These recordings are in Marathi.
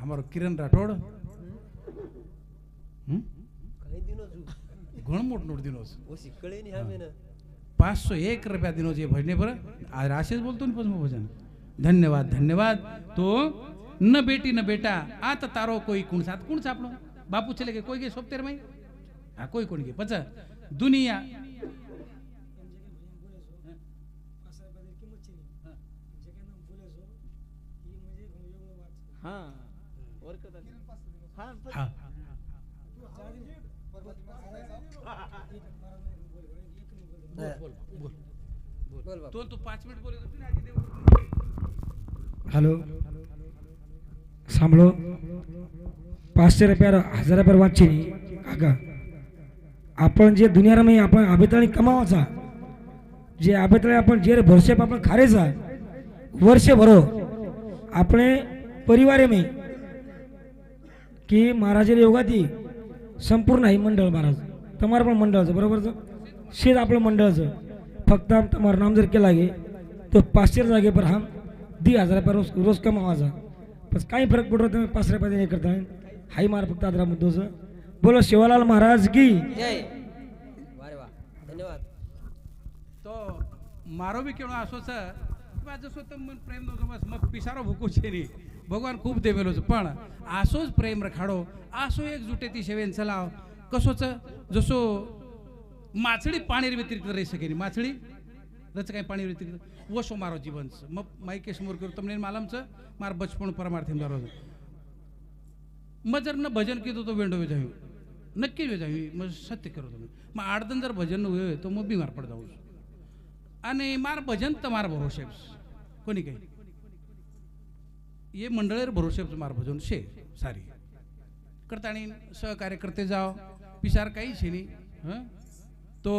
हमारो किरण राठौड़ घण मोट नोट दिनो वो शिकळे नहीं हमें ना 501 रुपया दिनो जे भजने पर आज राशेच बोलतो ना पद्म भजन धन्यवाद धन्यवाद तो न बेटी न बेटा आता तारो कोई कुण सापड़ो बापू चले गए कोई गए सोपतेर में हाँ कोई कोण गए पचा दुनिया हाँ और कदा हाँ हाँ बोल तो 5 मिनिट बोले तो आजी देव हॅलो सांभाळो 500 रुपया 1000 रुपया वाटची काका आपण जे दुनियामध्ये आपण आबेतळी कमावाचा जे आबेतळे आपण जे भरसे आपण खारेचा वर्ष भरो આપણે परिवारे में की महाराज योगाती संपूर्ण आहे मंडळ महाराज તમારા પણ મંડળ છે બરોબર છે શેર આપણું મંડળ છે ફક્ત આમ તમારું નામ જર કેલા गे तो 500 जागे पर हम 10,000 रुपये रोज कमावाचा बस काही फरक पडतो तुम्ही 5 रुपये देणे करता हाई मार फक्त आदरा मुद्दो से बोलो शिवालाल महाराज की जय वारे वाह धन्यवाद तो मारो भी केवळ असो छ जसो तम प्रेम नो बस मग पिसारो भूको छे नी भगवान खूप देवेलो छ पण आसोच प्रेम रखाडो आसो एक जुटेती सेवेन चलाव कसोच जसो माछड़ी पाणी व्यतिरिक्त रही सके नी माछड़ी रच काही पाणी व्यतिरिक्त वसो मारो जीवन छ मग माइके समोर करू तमने मालूम छ मार बचपन परमार्थी मारो मजर न भजन कीधो तो वेंडो वेजावी नक्की वेजावी मग सत्य करो तुम्ही मग आडदन जर भजन होय तो मग बीमार पड जाऊ आणि मार भजन तमार भरोसे कोणी काही ये मंडळेर भरोसे मार भजन शे सारी करताणी सहकार्य करते जाओ पिसार काही छे नी हं तो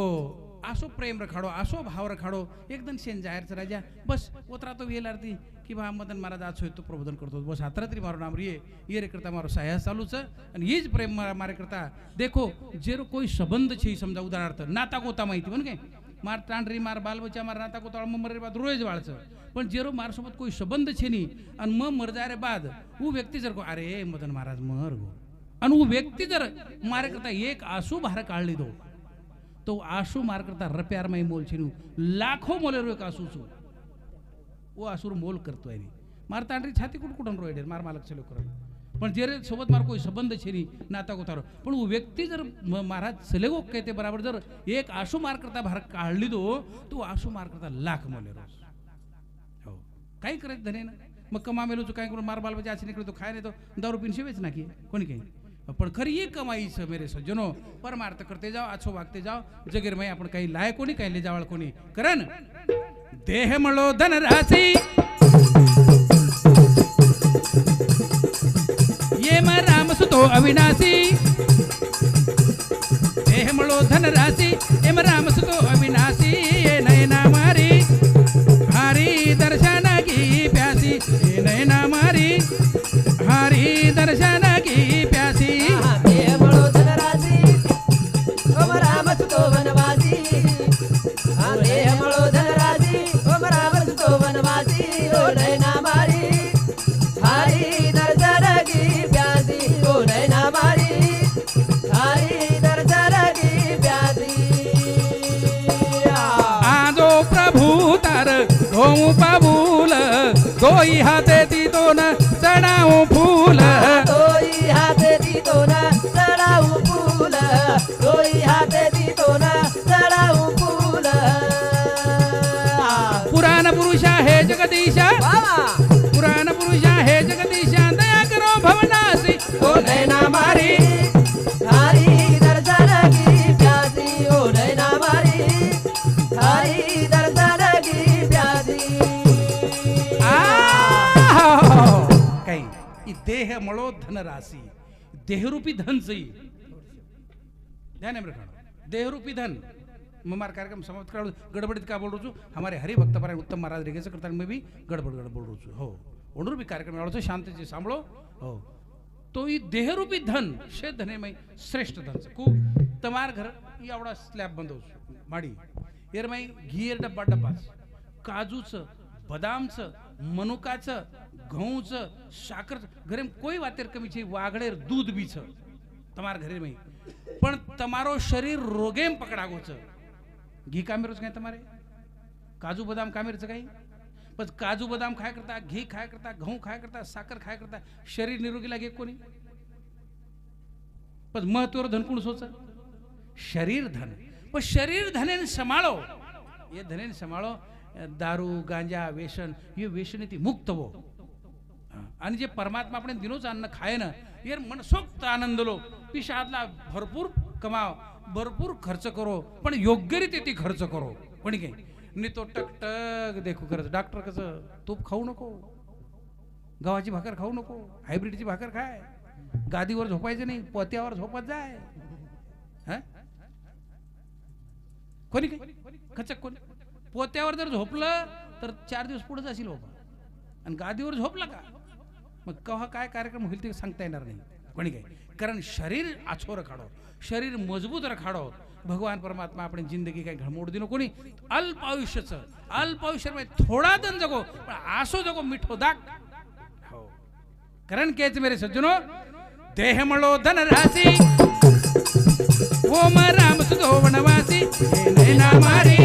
आसो प्रेम रखाडो आसो भाव रखाडो एकदम शेन जाहीर राजा बस ओतरा तो वेल आरती कि बा मदन महाराज आज तो प्रबोधन करतो बस हातरा तरी मारो नाम ये रे करता मारो साया चालू छ आणि हेच प्रेम मारे करता देखो जेरो कोई संबंध छे समजा उदाहरणार्थ नाता गोता माहिती पण काय मार तांडरी मार बाल बच्चा मार नाता गोता मरे बाद रोज वाळच पण जेरो मार सोबत कोई संबंध छे नी आणि मर जाय रे बाद वो व्यक्ती जर को अरे मदन महाराज मर गो आणि वो व्यक्ती जर मारे करता एक आंसू बाहेर काढली दो तो आंसू मार करता रुपयार में मोल छे लाखों मोले रो एक आंसू छू वो आंसू मोल करतो है मार तांडरी छाती कुटकुटन रोय मार मालक चलो कर पण जेरे सोबत मार कोई संबंध छे नी नाता गोतारो पण वो व्यक्ती जर महाराज चलेगो कहते बराबर जर एक आंसू मार करता बाहेर काढली दो तो आंसू मार करता लाख मोले रोज हो काही करत धने ना मग कमामेलो तो काय करू मार बाल बच्चा आछी निकले तो खाय नाही तो दारू पिन शिवेच ना की कोणी काही पण खरी ये कमाई छ मेरे सज्जनो परमार्थ करते जाओ आछो वागते जाओ जगेर में आपण काही लाय कोणी काही ले जावळ कोणी करन देह मळो धन राशी ये म राम सुतो अविनाशी देह मळो धन राशी ये म राम सुतो अविनाशी ये नैना मारी हरी दर्शन की प्यासी ये नैना मारी हरी दर्शन की प्यासी देह मळो धन राशी ओम राम सुतो वनवासी देह मळो धन राशी ओम राम सुतो वनवासी ओ नैना मारी हरी दर्शन की प्यासी ओ नैना मारी हरी दर्शन की प्यासी आजो प्रभु तार घोऊ पाबूल दोई हाते ती दोन चढाऊ फूल दोई हाते ती दोन चढाऊ फूल दोई हाते ती दोन चढाऊ फूल पुराण पुरुषा हे जगदीशा पुराण पुरुषा हे जगदीशा दया करो भवनासी ओ नैना मारी हरी दर्शन की प्यासी ओ नैना मारी हरी दर्शन की प्यासी काही देह मळो धन राशी देहरूपी धन सही ध्यान में रखना देहरूपी धन ममार कार्यक्रम समाप्त कर गड़बड़ित का बोल रहा हमारे हरि भक्त पारायण उत्तम महाराज रेगे से करता मैं भी गड़बड़ बोल रहा हो ओनर भी कार्यक्रम आलो शांति से सांभळो हो तो ये देहरूपी धन शे धने में श्रेष्ठ धन से खूब तमार घर एवढा स्लॅब बंदो माडी एर में घी डब्बा डब्बा काजूच बदामच मनुकाचं घऊचं साखर घरे कोई वातेर कमी છે વાગડેર दूध बी છે તમારા ઘરે में પણ તમારો શરીર રોગેમ પકડાગો છે ઘી કામેરો છે તમારે કાજુ બદામ કામેર છે કઈ पण काजू बदाम खाया करता घी खाया करता गहू खाया करता साखर खाया करता शरीर निरोगी लागे कोणी पण महत्वाचं धन कोण सोच शरीर धन पण शरीर धनेन सांभाळो ये धनेन सांभाळो दारू गांजा व्यसन हे व्यसनेती मुक्त हो आणि जे परमात्मा आपण दिनोच अन्न खाय ना यार मनसोक्त आनंद लो पिशातला भरपूर कमाव भरपूर खर्च करो पण योग्य रीते ती खर्च करो कोणी काय नि तो टकटक देखो खरंच डॉक्टर कसं तूप खाऊ नको गव्हाची भाकर खाऊ नको हायब्रिडची भाकर खाय गादीवर झोपायचं नाही पोत्यावर झोपत जाय हा कोणी काय खचक कोणी पोत्यावर जर झोपलं तर 4 दिवस पुढे जाशील बाबा आणि गादीवर झोपलं का मग केव्हा काय कार्यक्रम होईल ते सांगता येणार नाही कोणी काय कारण शरीर आछो रखाडो शरीर मजबूत रखाडो भगवान परमात्मा अपनी जिंदगी काही घडमोड दिनो कोणी अल्प आयुष्य थोड़ा दिन जगो पण आसो जगो मिठो दाग हो कारण केच मेरे सज्जनो देह मळो धन राशी ओम राम सुधो वनवासी हे नैना मारी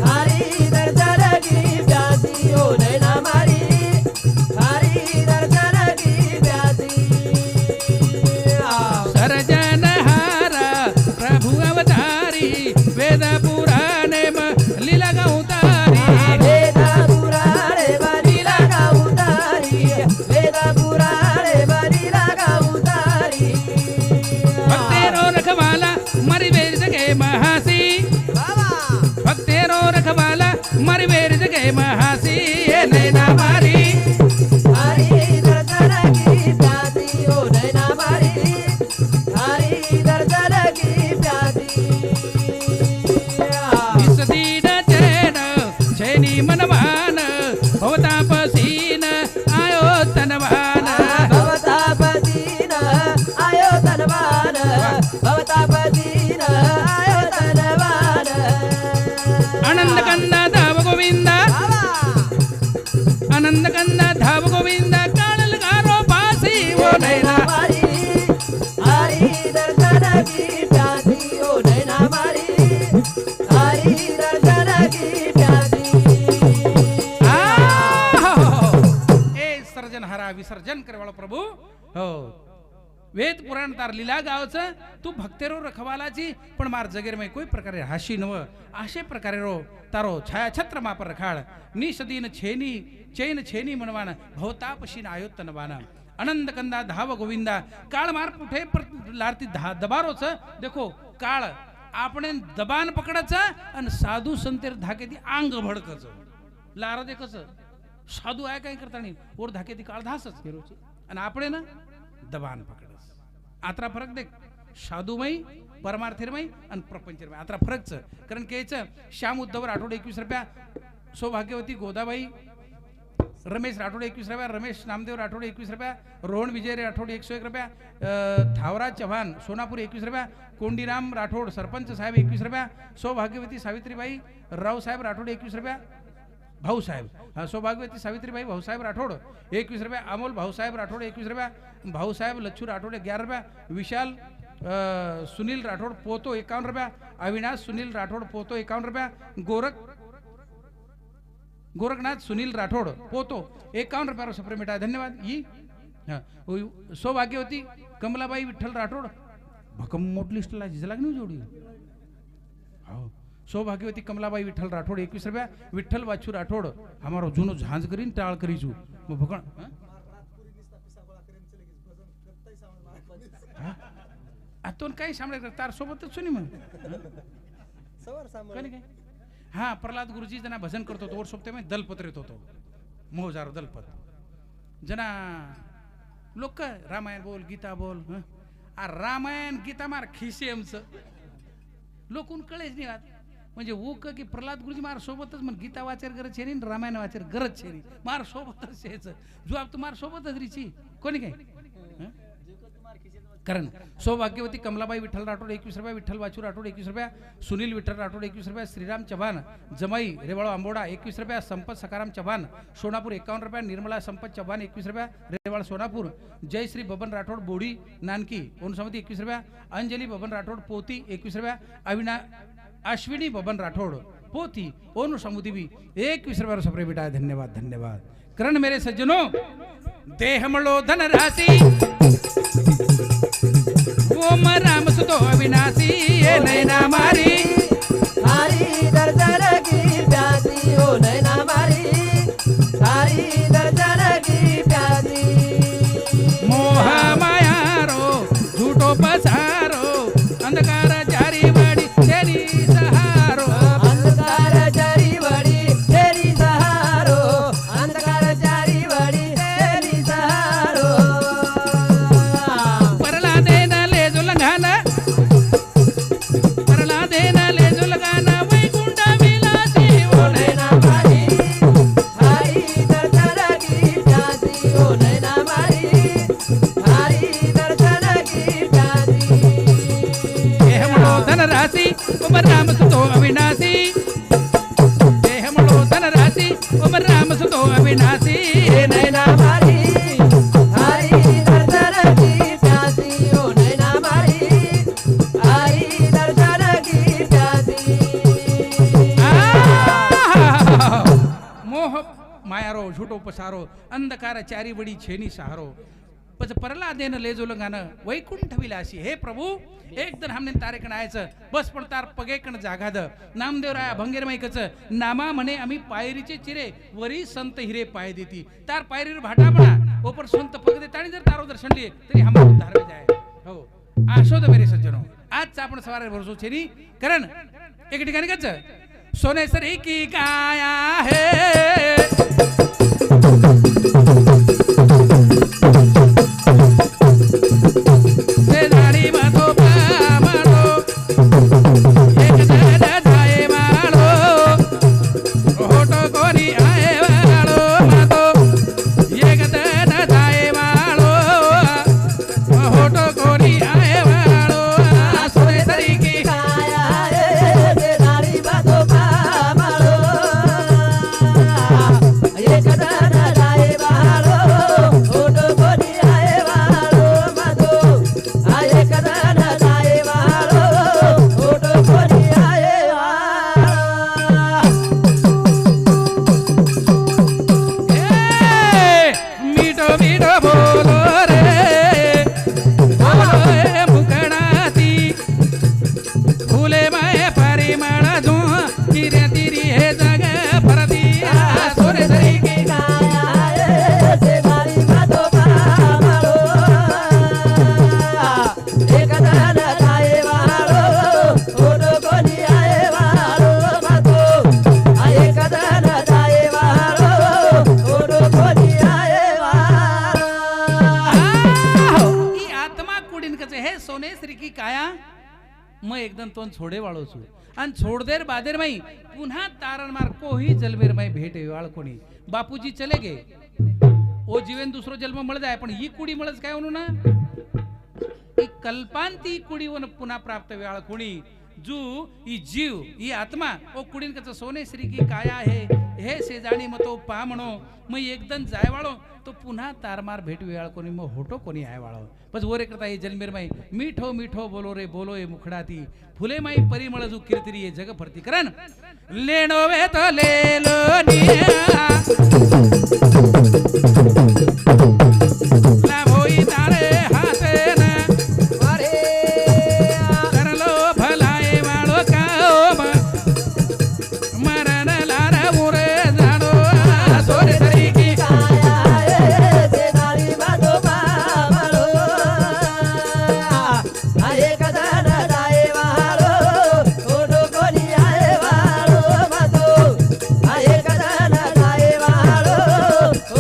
हरी दर्शन की प्यासी ओ नैना मारी हरी दर्शन की प्यासी सरजनहारा प्रभु अवतारी वेद पुराणे लीला गौतारी वेद पुराणे लीला गौतारी वेद पुराणे लीला गौतारी भक्तेरो रखवाला मरि वेर जगे महासी भक्तेरो रखवाला मरि वेर जगे महासी ये नैना मारी हरी दर्शन की प्यासी ओ नैना मारी हरी दर्शन की प्यासी इस दीन चैन चैनी मनमान होता पसीन आयो तनवान भवतापदीन आयो तनवान भवतापदीन आयो तनवान आनंद कंदा धाव गोविंदा आनंद कंदा धाव गोविंदा काळल गारो पासी वो नैना मारी हरी दर्शन की प्यासी ओ नैना मारी हरी दर्शन की प्यासी ए सर्जनहारा विसर्जन करवाळो प्रभु हो वेद पुराण तार लीला गावचं तू भक्तेरो रखवालाची पण मार जगेर में कोई प्रकारे हाशी नव आशे प्रकारे रो तारो छाया छत्र मापर रखाड निसदीन छेनी चैन छेनी मनवान भवतापशीन आयोत्तनवाना आनंद कंदा धाव गोविंदा काळ मार पुठे लारती दबारोच देखो काळ आपण दबान पकडायचा आणि साधू संतेर धाकेती अंग भडकच लार दे कसं साधू आहे काय करता नाही वर धाकेती काळ धासच फिरोची आणि आपण ना दबान पकडस आत्रा फरक देख साधुमय परमार्थीमय आणि प्रपंचमय आत्रा फरकच कारण केचं श्याम उद्धव राठोड 21 रुपया सौभाग्यवती गोदाबाई रमेश राठोड 21 रुपया रमेश नामदेव राठोड 21 रुपया रोहन विजय राठोड 101 रुपया धावराज चव्हाण सोनापूर 21 रुपया कोंडीराम राठोड सरपंच साहेब 21 रुपया सौभाग्यवती सावित्रीबाई रावसाहेब राठोड 21 रुपया भाऊसाहेब सौभाग्यवती सावित्रीबाई भाऊसाहेब राठोड 21 रुपया अमोल भाऊसाहेब राठोड 21 रुपया भाऊसाहेब लच्छू राठोड 11 रुपया विशाल सुनील राठोड पोतो 51 रुपया अविनाश सुनील राठोड पोतो 51 रुपया गोरखनाथ सुनील राठोड पोतो 51 रुपया सप्रे मिटा धन्यवाद ही सौभाग्यवती कमलाबाई विठ्ठल राठोड भकम मोठ लिस्ट लागली नाही जोडी हो सौभाग्यवती कमलाबाई विठ्ठल राठोड 21 रुपया विठ्ठल बाछू राठोड हमारो जूनो झांझ करीन टाळ करीजू मग भकण आतून काही सांभाळ तार सोबतच सुनी मग काय हा प्रल्हाद गुरुजी जना भजन करतो तो वर सोबते में दलपत्र येत होतो मोहजार दलपत जना लोक रामायण बोल गीता बोल आ रामायण गीता मार खिसे आमचं लोकून कळेच नाही आत म्हणजे ऊक की प्रल्हाद गुरुजी मार सोबतच मग गीता वाचेर गरज छेनी रामायण वाचेर गरज छेनी मार सोबतच छेच जवाब तू मार सोबतच रिची कोणी काय कारण सौभाग्यवती कमलाबाई विठ्ठल राठोड 21 रुपया, विठ्ठल वाचू राठोड 21 रुपया, सुनील विठ्ठल राठोड 21 रुपया, श्रीराम चव्हाण जमाई रेवाळो आंबोडा 21 रुपया, संपत सकाराम चव्हाण सोनापूर 51 रुपया, निर्मला संपत चव्हाण 21 रुपया, रेवाळ सोनापूर, जयश्री बबन राठोड बोडी नानकी ओनसमती 21 रुपया, अंजली बबन राठोड पोती 21 रुपया, अश्विनी बबन राठोड पोती ओनु समुदीवी 21 रुपया सप्रे बेटा धन्यवाद धन्यवाद। करण मेरे सज्जनों देह मलो धन राशि ओम राम सुतो अविनाशी ये नैना मारी हरी दर्शन की प्यासी ओ नैना मारी, हरी दर्शन की प्यासी। मोह माया रो झूठो पसारो अंधकार जारी बड़ी तेरी सहारो, अंधकार जारी बड़ी तेरी सहारो, अंधकार जारी बड़ी तेरी सहारो। परला देना ले जो लगाना, परला देना ले जो लगाना वैकुंठ विलासी ओ नैना मारी हरी दर्शन की प्यासी ओ नैना मारी, हरी दर्शन की प्यासी। देह मलो धन राशि ओम राम सुतो अविनाशी, देह मलो धन राशि ओम राम सुतो अविनाशी ए नैना मारी हरी दर्शन की प्यासी ओ नैना मारी, हरी दर्शन की प्यासी। मोह मायारो झूठो पसारो अंधकार चारी बडी छेनी सहारो पच परला देन ले जो लगानं वैकुंठ विलासी। हे प्रभु एक दिन हमने तारेकण आयचं बस पण तार पगेकण जागाद नामदेव राया भंगेर माईकच नामा म्हणे आम्ही पायरीचे चिरे वरी संत हिरे पाय देती तार पायरीवर भाटा पडा ओपर संत पग देता आणि जर तारो दर्शन लिए तरी हम धारवे जाय हो आशोद मेरे सज्जनो आज आपण सवारे भरसो छेनी कारण एक ठिकाणी कच सोनेसरी की काया है ते झाडी मातो पामाडो एक दादा जाए माडो होटो कोणी आए वाळो मातो एक दादा जाए माडो होटो कोणी आए वाळो सोनेसरी की काया रे ते नारी बातो पामाळो, एक दाना जाए वाळो ओटो कोणी आए वाळो मातो, एक दाना जाए वाळो ओटो कोणी आए वाळो। मीठो मीठो बोलो रे बोलो ए मुकणाती फुले माय परिमळ धू तिरे तिरी हे जग परती सोने सरी की काया रे ते नारी बातो पामाळो, एक दाना जाए वाळो ओटो कोणी आए वाळो मातो, एक दाना जाए वाळो ओटो कोणी आए वाळो। ई आत्मा कुडीन कचे हे सोने श्री की काया मग एकदम तोन छोडे वाळो छु आणि छोडदेर बादेर माई पुन्हा तारण मार कोही जलमेर माई भेट वाळ कोणी बापूजी चले गे ओ जीवन दुसरो जन्म मळ जाय पण ही कुडी मळच काय म्हणू ना ई कल्पांती कुडी वन पुन्हा प्राप्त वेळ कोणी जू ई जीव ई आत्मा ओ कुडीन कच सोने श्री की काया हे शेजाणी मतो पा म्हणो मग एकदम जाय वाळो तो पुन्हा तारमार भेट वेळ कोणी मग होटो कोणी आय वाळो बस वरे करता ये जलमेर माई मीठो मीठो बोलो रे बोलो ए मुखडाती फुले माई परिमळ जू कीर्तिरी ये जग फरती करण लेनो वे तो ले लो निया लाभोई तारे हाते ना अरे करलो भलाए वाळो काओ मरण लारा मुरे जाडो सोरे तरी की काया रे ते नारी बातो पामाळो, एक दाना जाए वाळो ओटो कोणी आए वाळो मातो, एक दाना जाए वाळो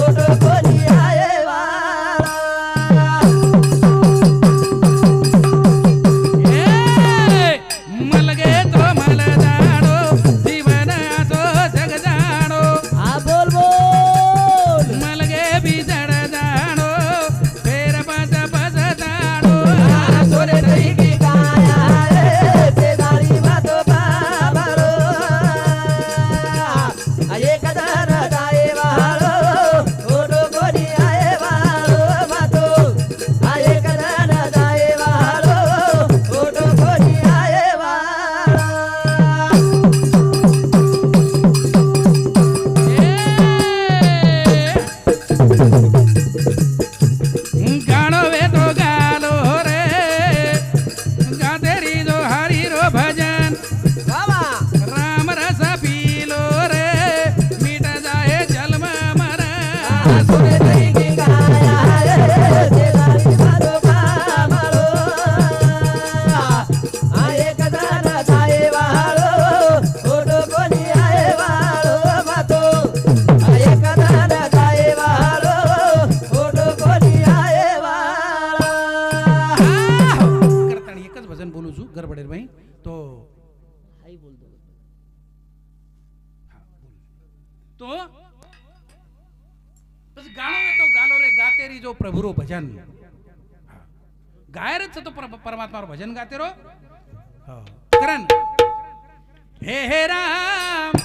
ओटो कोणी आए वाळो। जो प्रभु रो भजन गाय रच तो परमात्मा रो भजन गाते रो करण हे राम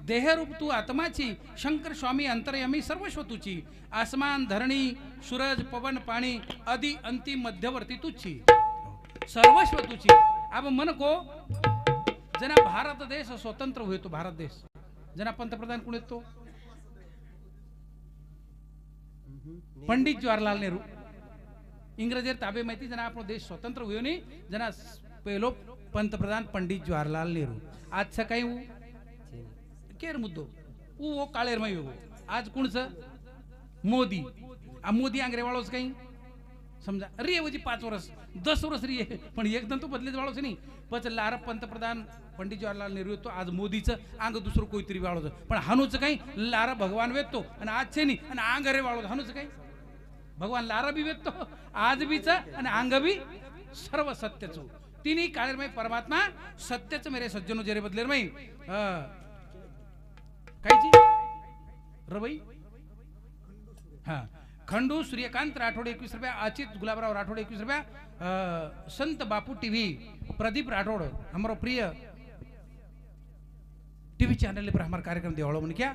देहरूप तू आत्माची शंकर स्वामी अंतर्यामी सर्वस्व तुची आसमान धरणी सूरज पवन पाणी आदि अंतिम मध्यवर्ती तुची सर्वस्व तुची अब मन को जना भारत देश स्वतंत्र हुए तो भारत देश जना पंतप्रधान कोण येतो पंडित जवाहरलाल नेहरू इंग्रजेर ताबे माहिती जना आपणो देश स्वतंत्र हुयो नी जना पहिलो पंतप्रधान पंडित जवाहरलाल नेहरू आज सकाळी केर मुद्दो वो काळेर में हो आज कोणच मोदी आ मोदी आंग्रे वाळोच काही समजा रे वजी 5 वर्ष 10 वर्ष रे पण एकदम तो बदलेच वाळोच नाही पच लार पंतप्रधान पंडित जवाहरलाल नेहरू तो आज मोदीचं अंग दुसरं कोईतरी वाळोच पण हानूच काही लार भगवान वेतो आणि आज छे नी आणि अंग रे वाळोच हानूच काही भगवान लारा भी वेतो आज बीच आणि अंग भी सर्व सत्यच तिनी काळेर में परमात्मा सत्यच मेरे सज्जनो जेरे बदलेर में कायची रवई हाँ खंडू सूर्यकांत राठोड 21 रुपया, अचित गुलाबराव राठोड 21 रुपया, संत बापू टीवी प्रदीप राठोड हमारो प्रिय टीवी चैनल पर हमारा कार्यक्रम देवाड़ो मन क्या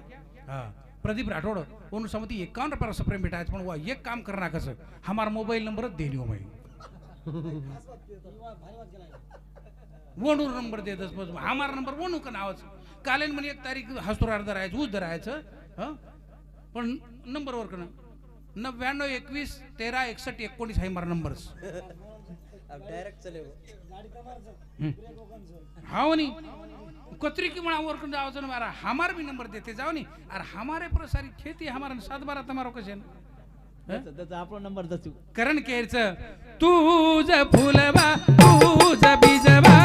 प्रदीप राठोड उन समती 51 रुपया सप्रेम बेटा पण वो एक काम करना कसं हमारा मोबाईल नंबर देनी हो मैं वणू नंबर दे दस बस हमारा नंबर वणू का नावाच कालेन म्हणे 1 तारीख हस्तुरार धरायचं ऊस धरायचं पण नंबर वर करणं 99 21 13 61 19 आहे मारा नंबर अब डायरेक्ट चले हाँ नहीं कतरी की मना वर्क जाओ जन मारा हमार भी नंबर देते जाओ नहीं और हमारे पर सारी खेती हमारा 7-12 तमारो कसे त्याचा आपला नंबर दसू करण केरच तूज फुलवा तूज बीजवा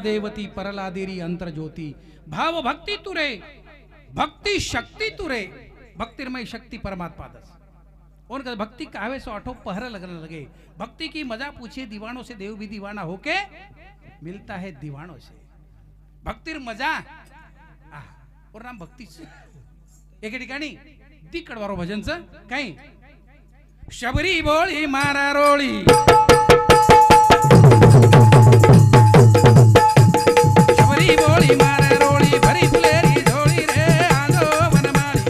देवती परला देरी अंतर ज्योति भाव भक्ति तुरे भक्ति शक्ति तुरे भक्तिर्मय शक्ति परमात्मा दस और भक्ति कावे सो अठो पहर लगने लगे भक्ति की मजा पूछिए दीवानों से देव भी दीवाना होके मिलता है दीवानों से भक्तिर मजा और नाम भक्ती एके ठिकाणी दिकडवारो भजनचं काही शबरी बोळी मारा रोळी शबरी बोळी मारा रोळी भरी फुलेरी झोळी रे आंगो वनमाळी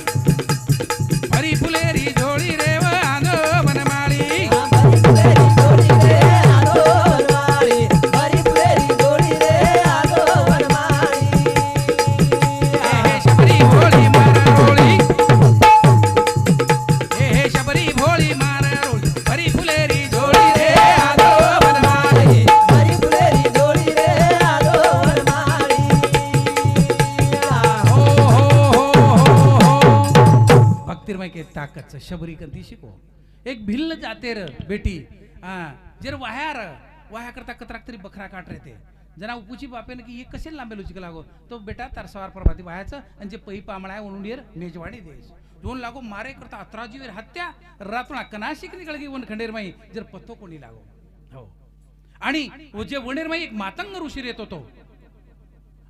भरी फुलेरी झोळी रे व आंगो वनमाळी भरी फुलेरी झोळी रे आंगो वनमाळी भरी फुलेरी झोळी रे आंगो वनमाळी हे शबरी बोळी मारा रोळी हे शबरी बोळी मारा रोळी भरी फुलेरी झोळी रे आंगो वनमाळी भरी फुलेरी झोळी रे आंगो वनमाळी भक्तिरमय के ताकत से शबरी कंती शिको एक भिल्ल जाते र बेटी जर वाह्या करता कतराक तरी बकरा काट रहे थे जना उपूची बापेन की हे कसे लांबे लुचिक लागो तो बेटा तार सवार प्रभाती व्हायचं आणि जे पै पामळा उंडीर मेजवाडी देश दोन लागो मारे करता अतराजीवर हत्या रातून कनाशिक निकळ गी वन खंडेर माई जर पत्तो कोणी लागो हो आणि वो जे वणेर माई एक मातंग ऋषी येत होतो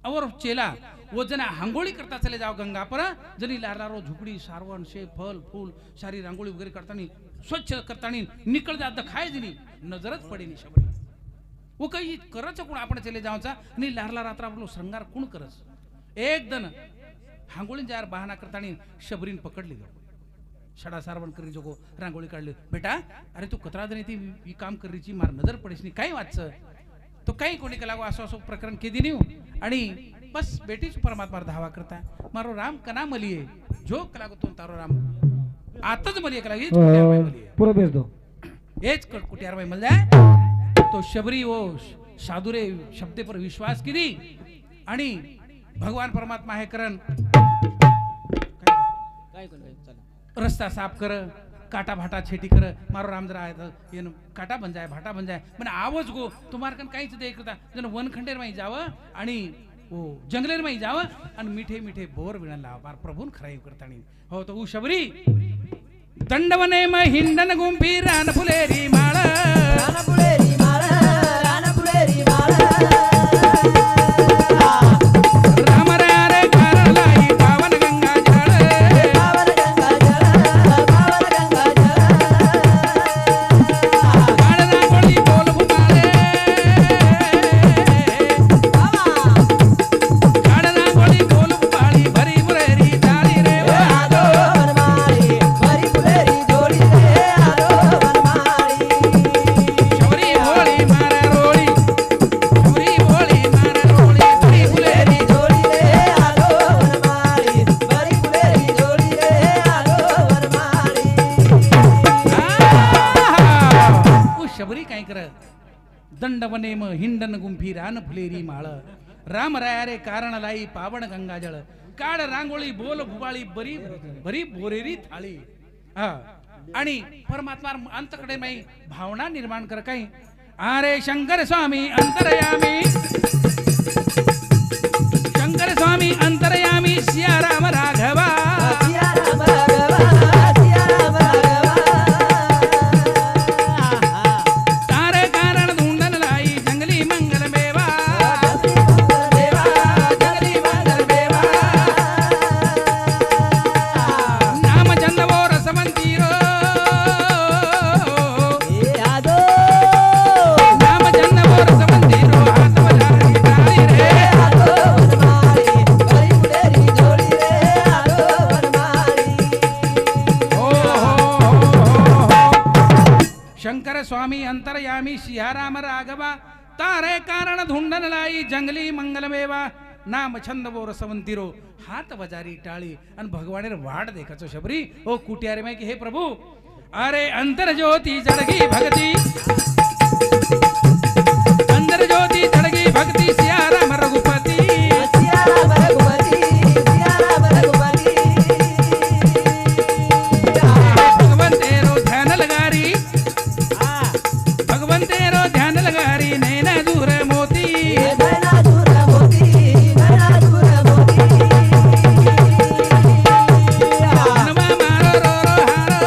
और चेला वो जना हांगोळी करता चले जाओ गंगा पर जनी लारारो झुकडी सारवण शे फल फूल सारी रांगोळी वगैरे करतानी स्वच्छ करतानी निकळ जात खाय जनी नजरच पडे नि शबरी वो काही करच कोण आपण चले जावचा नि लारला रात्र आपलो श्रंगार कोण करस एक दन हांगोळी जार बहाना करतानी शबरीन पकडली गो छडा सारवण करी जोगो रांगोळी काढली बेटा अरे तू कतरा दने ती काम करीची मार नजर पडेस नि काय वाच तो काही कोणी कलागो असो असो प्रकरण केदी निव आणि बस बेटीच परमात्मा धावा करता मारो राम कना मलिये जो कलागो तो तारो राम आताच मलिये कलागी पुरो बेस दो हेच कुटियार बाई मल जाय तो शबरी वो साधुरे शब्दे पर विश्वास किदी आणि भगवान परमात्मा हे करन रस्ता साफ कर काटा भाटा छेटी कर मारो राम जरा येन काटा बन जाए भाटा बन जाए मैंने आवज गो तुम्हारे कन काहीच दे करता जन वन खंडेर माई जाव आणि ओ जंगलेर माई जाव आणि मिठे मिठे बोर विणन लाव बार प्रभून खराई करतानी हो तो ऊ शबरी दंडवने म हिंडन गुंफी रान फुलेरी माळ रान फुलेरी माळ रान फुलेरी माळ राम रे कारण लाई पावन गंगा जळ पावन गंगा जळ पावन गंगा जळ काळना गोळी बोल भुमाले बाबा काळना गोळी बोल भुमाली भरी बुरेरी जाळी रे आलो वनमाळी भरी फुलेरी जोडी रे आलो वनमाळी शबरी होळी मारे रोळी शबरी होळी मारे रोळी भरी बुरेरी जोडी रे आलो वनमाळी भरी फुलेरी जोडी रे आलो वनमाळी ओ शबरी काय कर दंडवने म हिंडन गुंफी रान फुलेरी माळ राम राया रे कारण लाई पावन गंगा जळ काळ रांगोळी बोल भुबाळी बरी बरी बोरेरी थाळी हा आणि परमात्मा अंतकडे माई भावना निर्माण कर काही अरे शंकर स्वामी अंतरयामी शंकर स्वामी अंतरयामी सिया राम राघवा सिया राम राघवा सिया राम राघवा तारे कारण धुंडन लाई जंगली मंगल मेवा देवा जगली मंगल देवा नाम चंदवो रसवंतीरो हे आदो नाम चंदवो रसवंतीरो हात बजारी ताळी रे आलो वनमाळी भरी फुलेरी जोडी रे आलो वनमाळी शंकर स्वामी अंतरयामी सियाराम राघवा तारे कारण धुंडन लाई जंगली मंगलमेवा नाम छंद वो रसवंतीरो हात बजारी टाळी आणि भगवानेर वाट देखाचो शबरी ओ कुटियारे में की हे प्रभु अरे अंतर ज्योति जड़गी भक्ति अंतर ज्योति जड़गी भक्ति सियाराम रघुपति सिया राम रघुपति सिया राम रघुपति भगवन तेरो ध्यान लगारी भगवन तेरो ध्यान लगारी नैना दूर मोती नैना दूर मोती नैना दूर मोती मनवा मारो रो रो हारो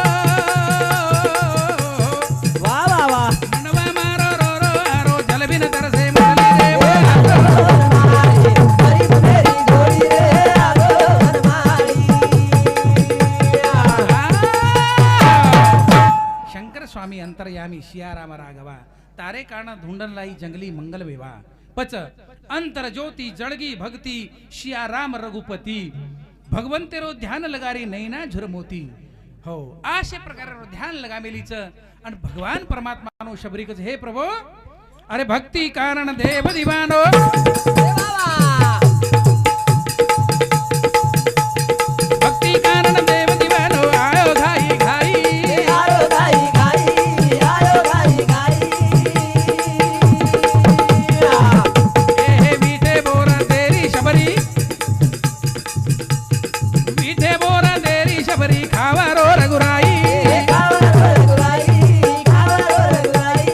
वाह वाह वाह मनवा मारो रो रो हारो जल बिन तरसे मुरली रे वनमाळी भरी फुलेरी जोडी रे आलो वनमाळी शंकर स्वामी अंतरयामी सियाराम राघवा तारे कारण धुंडन लाई जंगली मंगल वेवा पच अंतर ज्योति जळगी भक्ति सियाराम रघुपति भगवंतेरो ध्यान लगारी नैना झुरमोती हो अशा प्रकारे ध्यान लगामेलीच आणि भगवान परमात्मानो शबरीकच हे प्रभो अरे भक्ती कारण देव दिवानो भक्ती कारण देव दिवानो आयो घाई घाई आयो गाई गाई आयो गाई गाई हे मीठे बोरा तेरी शबरी मीठे बोरा तेरी शबरी खावा रो रघुराई खावा रघुराई खावा रघुराई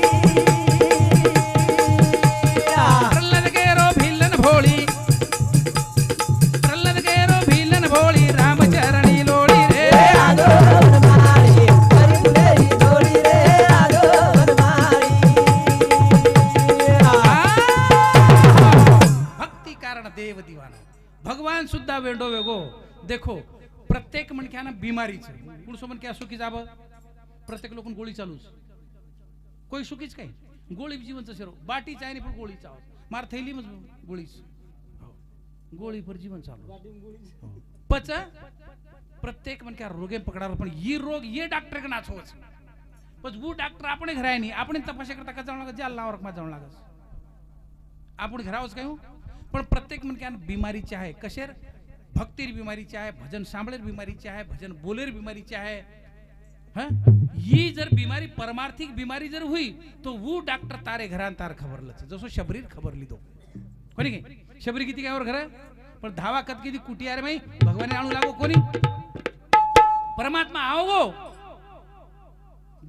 प्रल्हाद के भगवान सुद्धा वेंडो वेगो देखो प्रत्येक मनक्या ना बिमारीच कोण सो मनक्या सुखी जाब प्रत्येक लोकन गोळी चालूच कोई सुखीच काय गोळी जीवनचं शिरो बाटी चायनी पण गोळी चाव मार थैली मज गोळीच गोळी पर जीवन चालू पच प्रत्येक मनक्या रोगे पकडावर पण ये रोग ये डॉक्टर के नाचवच पण वो डॉक्टर आपण घराय नाही आपण तपास करता का जाऊ लागत जाल लावर मा जाऊ लागत आपण घरावच काय पण प्रत्येक मनक्या बिमारीची आहे कशेर भक्तीर बीमारीची आहे भजन सांभळेर बीमारीची आहे भजन बोलेर बीमारीची आहे हाँ ये जर बीमारी परमार्थिक बीमारी जर हुई तो वो डॉक्टर तारे घरान तार खबरलच जसो शबरीर खबर लिदो कोणी के शबरी किती काय घर पण धावा कत किती कुटी अरे माई भगवान आणू लागो कोणी परमात्मा आओ गो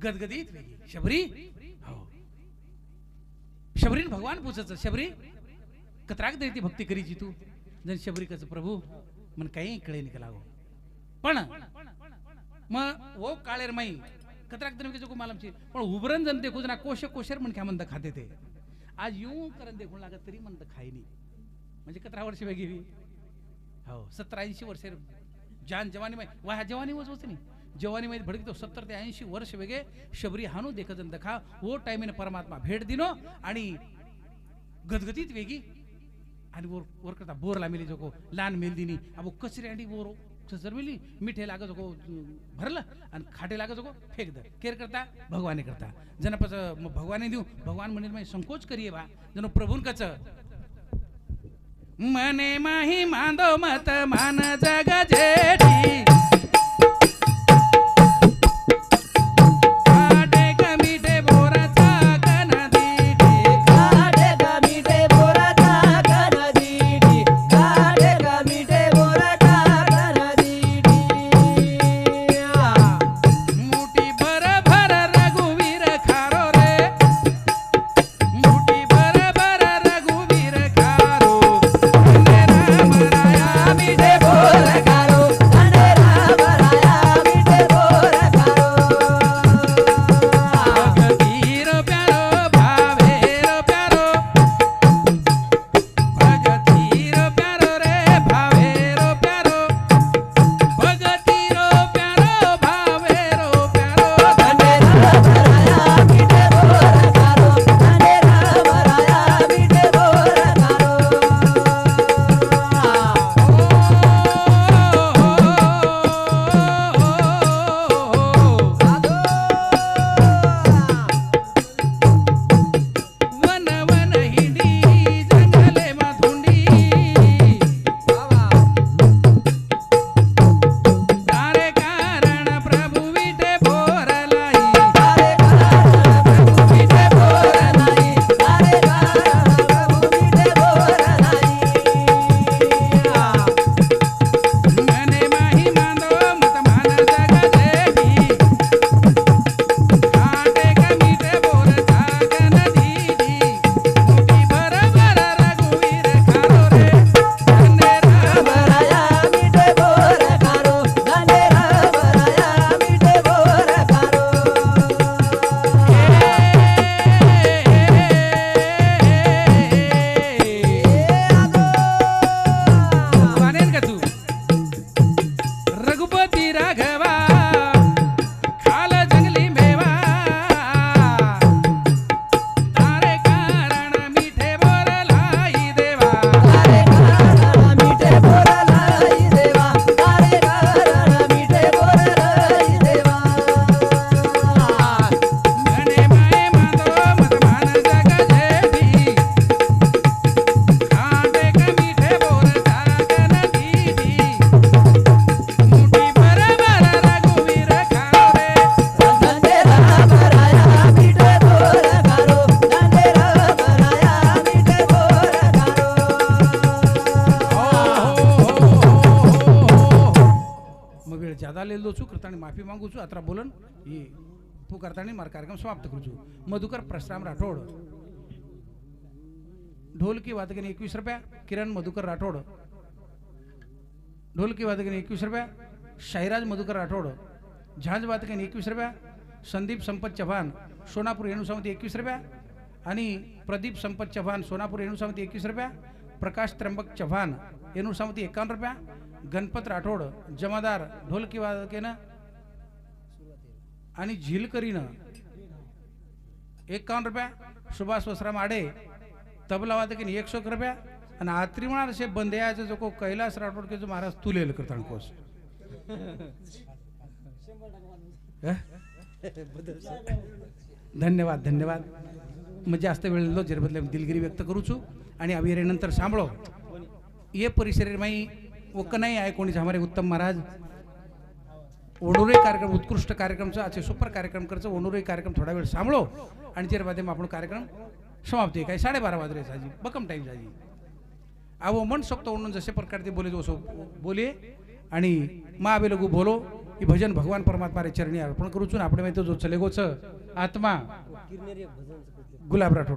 गदगदीत वेगी शबरी हो शबरीन भगवान पूछच शबरी कतराक देती भक्ती करीची तू जन शबरी कच प्रभु मन काही कळे निकलागो पण मग वो काळेर माई कतराक दिन के जो मालूम पण उबरन जन देखो जना कोशर मन क्या मंद खाते थे आज यूं करन देखून लागत तरी मंद खाई नाही म्हणजे 17 वर्ष वेगी हो 70-80 वर्ष जान जवानी में वह जवानी वच नहीं जवानी में भड़की तो 70 ते 80 वर्ष वेगे शबरी हानू देख जन दखा वो टाइम में परमात्मा भेट दिनो आणि गदगदीत वेगी आणि वर करता बोर ला मिली जो लान मेल दिनी अब कचरे अंडी बोर सर मिली मीठे लागत को भरलं आणि खाटे लागत को फेक दे केर करता भगवाने करता जन पस भगवाने देऊ भगवान म्हणेल मैं संकोच करिए बा जनो प्रभुन कच मने माही मांदो मत मान जग जेठी माफी मागू छु अत्रा बोलन ये पुकारतानी मार कार्यक्रम समाप्त करू छु मधुकर प्रश्राम राठोड ढोलकी वादकनी 21 रुपया किरण मधुकर राठोड ढोलकी वादकनी 21 रुपया शाहिराज मधुकर राठोड झांज वादकनी 21 रुपया संदीप संपत चव्हाण सोनापूर रेणुसामती 21 रुपया आणि प्रदीप संपत चव्हाण सोनापूर रेणुसामती 21 रुपया प्रकाश त्र्यंबक चव्हाण એનું સામથી 51 રૂપિયા ગણપત રાઠોડ જમાદાર ઢોલકી વાદકેના आणि झील करीनं 51 रुपया सुभाष वसराम आडे तबला वादकीन 100 रुपया आणि आत्री म्हणाल शे बंदेयाचे जो को कैलास राठोड के जो महाराज तुलेल करतान कोस धन्यवाद धन्यवाद मग जास्त वेळ लो जेरबदले दिलगिरी व्यक्त करू छु आणि अभिरे नंतर सांभळो ये परिसर माई वक नाही आहे कोणी हमारे उत्तम महाराज ओणुरे कार्यक्रम उत्कृष्ट कार्यक्रमचा आजचे सुपर कार्यक्रम करचं ओणुरे कार्यक्रम थोडा वेळ सांभळो आणि जेर बादे आपण कार्यक्रम समाप्ती काही 12:30 वाजले साजी बकम टाइम साजी आवो मन सकतो म्हणून जसे प्रकार ते बोले जो बोले आणि महाबे लोगू बोलो ही भजन भगवान परमात्मा रे चरणी अर्पण करू छु आपण माहिती जो चलेगोच आत्मा गुलाब राठोड